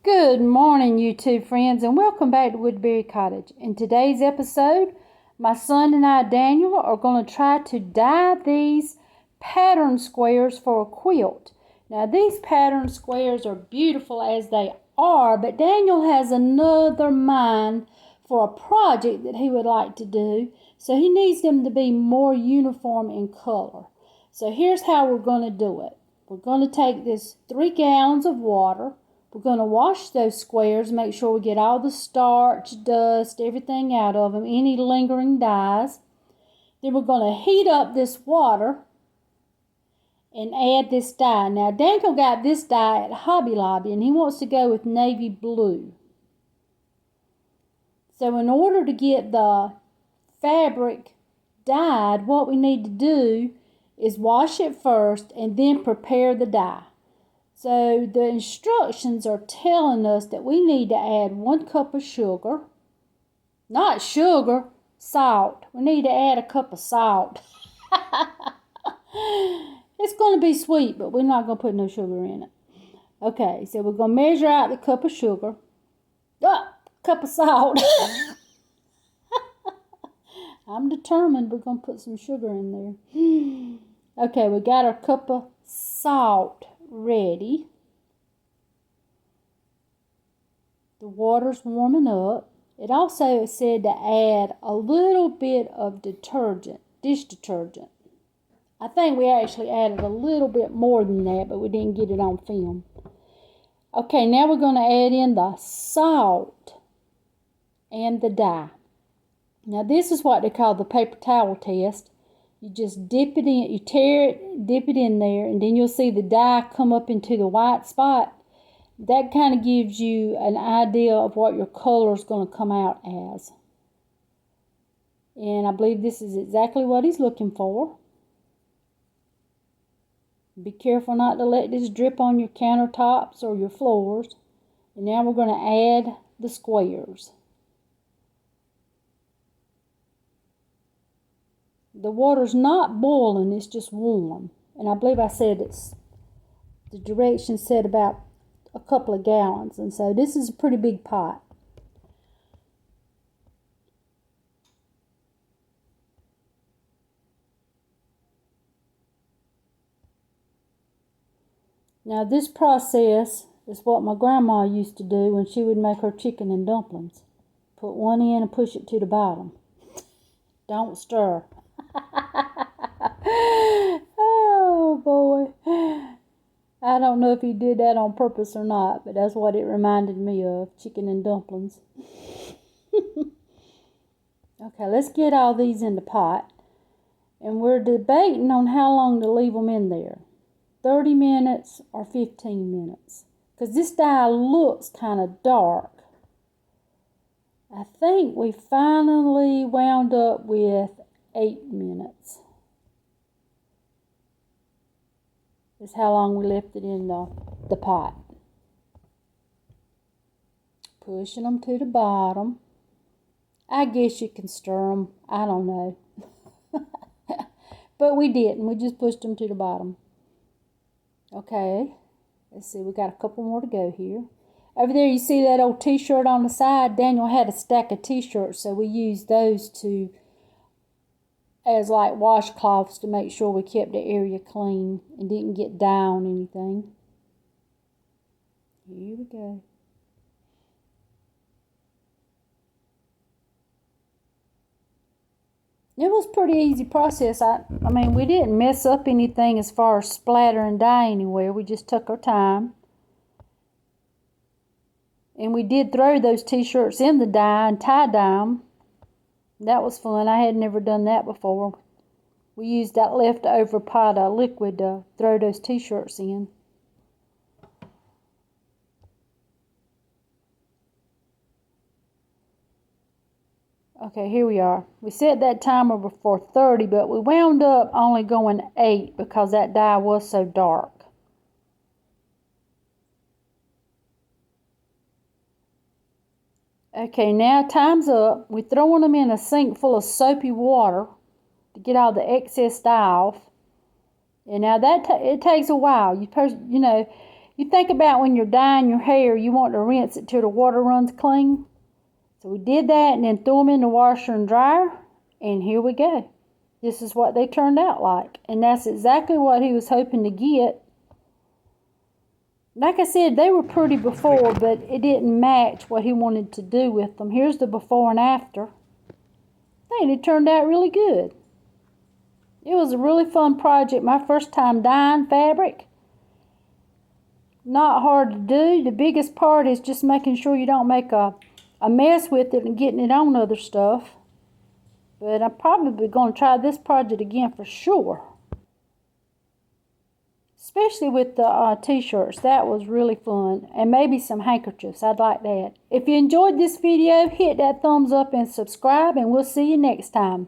Good morning, YouTube friends, and welcome back to Woodbury Cottage. In today's episode, my son and I, Daniel, are going to try to dye these pattern squares for a quilt. Now, these pattern squares are beautiful as they are, but Daniel has another mind for a project that he would like to do, so he needs them to be more uniform in color. So here's how we're going to do it. We're going to take this 3 gallons of water. We're going to wash those squares, make sure we get all the starch, dust, everything out of them, any lingering dyes. Then we're going to heat up this water and add this dye. Now, Daniel got this dye at Hobby Lobby, and he wants to go with navy blue. So in order to get the fabric dyed, what we need to do is wash it first and then prepare the dye. So the instructions are telling us that we need to add 1 cup of sugar. Not sugar, salt. We need to add a cup of salt. It's going to be sweet, but we're not going to put no sugar in it. Okay, so we're going to measure out the cup of sugar. Cup of salt. I'm determined we're going to put some sugar in there. Okay, we got our cup of salt ready. The water's warming up. It also said to add a little bit of detergent, dish detergent. I think we actually added a little bit more than that, but we didn't get it on film. Okay, now we're going to add in the salt and the dye. Now this is what they call the paper towel test. You just dip it in, you tear it, dip it in there, and then you'll see the dye come up into the white spot. That kind of gives you an idea of what your color is going to come out as. And I believe this is exactly what he's looking for. Be careful not to let this drip on your countertops or your floors. And now we're going to add the squares. The water's not boiling, it's just warm. And I believe I said the directions said about a couple of gallons. And so this is a pretty big pot. Now this process is what my grandma used to do when she would make her chicken and dumplings. Put one in and push it to the bottom. Don't stir. Oh boy. I don't know if he did that on purpose or not, but that's what it reminded me of, chicken and dumplings. Okay, let's get all these in the pot. And we're debating on how long to leave them in there. 30 minutes or 15 minutes. Because this dye looks kind of dark. I think we finally wound up with 8 minutes. Is how long we left it in the pot. Pushing them to the bottom. I guess you can stir them. I don't know. But we didn't. We just pushed them to the bottom. Okay. Let's see. We got a couple more to go here. Over there you see that old t-shirt on the side. Daniel had a stack of t-shirts, so we used those as like washcloths to make sure we kept the area clean and didn't get dye on anything. Here we go. It was a pretty easy process. I mean, we didn't mess up anything as far as splattering dye anywhere. We just took our time. And we did throw those t-shirts in the dye and tie-dye them. That was fun. I had never done that before. We used that leftover pot of liquid to throw those t-shirts in. Okay, here we are. We set that timer for 30, but we wound up only going 8 because that dye was so dark. Okay, now time's up. We're throwing them in a sink full of soapy water to get all the excess dye off. And now it takes a while. You You think about when you're dyeing your hair, you want to rinse it till the water runs clean. So we did that and then threw them in the washer and dryer, and here we go. This is what they turned out like, and that's exactly what he was hoping to get. Like I said, they were pretty before, but it didn't match what he wanted to do with them. Here's the before and after. And it turned out really good. It was a really fun project. My first time dyeing fabric. Not hard to do. The biggest part is just making sure you don't make a mess with it and getting it on other stuff. But I'm probably going to try this project again for sure. Especially with the t-shirts. That was really fun. And maybe some handkerchiefs. I'd like that. If you enjoyed this video, hit that thumbs up and subscribe. And we'll see you next time.